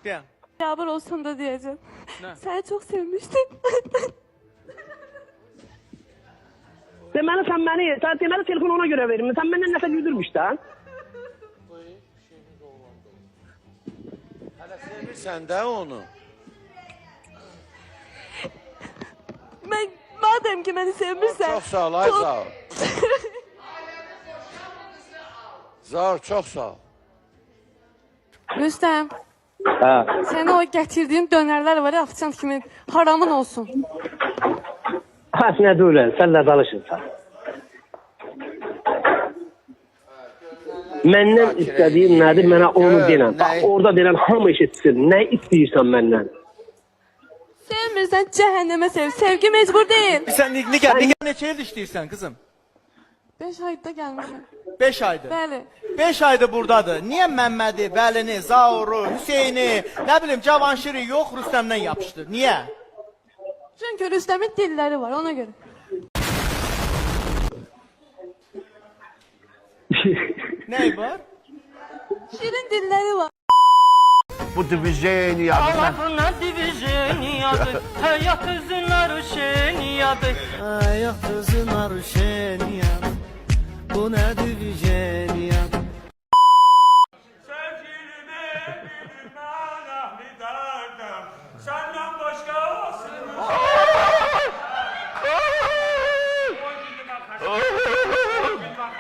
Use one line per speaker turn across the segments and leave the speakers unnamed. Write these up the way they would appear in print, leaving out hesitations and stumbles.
De.
Beraber olsun da diyeceğim.
Ne?
Seni çok sevmiştim.
Deməli sən deməli telefonu ona görə verim. Sən məndən nəsə güldürmüşsən.
Hələ sevirsən də onu.
Madem ki beni sevmişsen.
Çox sağ ol, ay sağ ol. Sağ ol, çox sağ ol.
Rüstem,
Hə.
senin o getirdiğin dönerler var ya akşam kimi haramın olsun.
Ha nə deyirsən? Sənlə danışırsan. Məndən istədiyin nədir? Mənə onu denən. Bax orada denən hamı eşitsin. Nə istəyirsən məndən?
Sevmirsen cehenneme sev. Sevgi mecbur değil.
Sen Nigar neçə ildir işləyirsən kızım?
5 ayda gelmişim.
5 aydır.
Bəli.
5 aydır buradadır. Niye Məhmədi, Vəlini, Zauru, Hüseyni, ne bileyim Cavanşiri yok Rüstəmdən yapışdı? Niye?
Çünkü Rüstem'in dilleri var ona göre.
Ney var?
Şirin dilleri var.
Bu divizyon yadı.
Allah'ına divizyon yadı, hayat üzünler şen yadı. Hayat üzünler şen yadı, bu ne divizyon yadı.
Sevgilime bilmem ahli derdim, senden başkasını.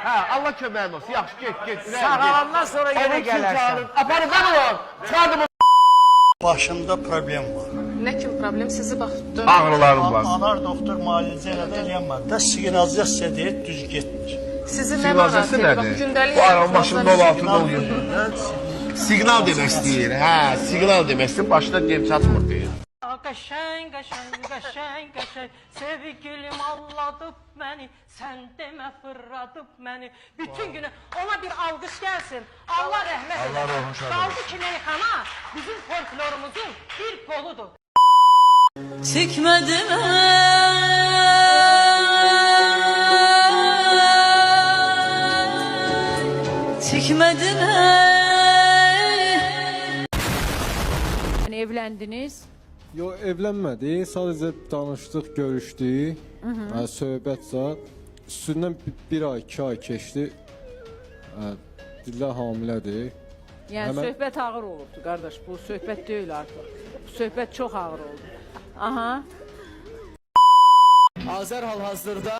Ha, Allah köməyin olsun. Yaxşı, get.
Sağalandan sonra yine gelersen.
Aparın, ben olam. Çıxardım.
Başımda problem var.
Ne kim problem? Sizi bak.
Ağrılarım var.
Anar doktor müalicə elədi, eləyənmədi. Də siqnalizasiya deyir, düz getmir.
Sizi ne
Siqnalizasiya
merak ediyor? Bak
nədir?
gündelik
Bu araba maşında
hayatınızda
olan altında oluyor. Signal demək istəyir. Hə, signal demək istəyir. Başına gem çatmır deyir.
Kaşen, sevgilim alladıp beni, sen deme fırladıp beni. Bütün günü ona bir alkış gelsin. Allah rahmet eylesin.
Allah ruhunu şad
Kaldı ki meyhana bizim folklorumuzun bir koludur.
Çıkmadım Çıkmadım
Evlendiniz.
Yo, evlənmədik. Sadəcə danışdıq, görüşdük. Söhbət zat. Üstündən bir ay, 2 ay keçdi. Dillə hamilədir.
Yani
Hemen-
söhbət ağır olurdu kardeş. Bu söhbət değil artık. Bu söhbət çok ağır oldu. Aha.
Azər hal-hazırda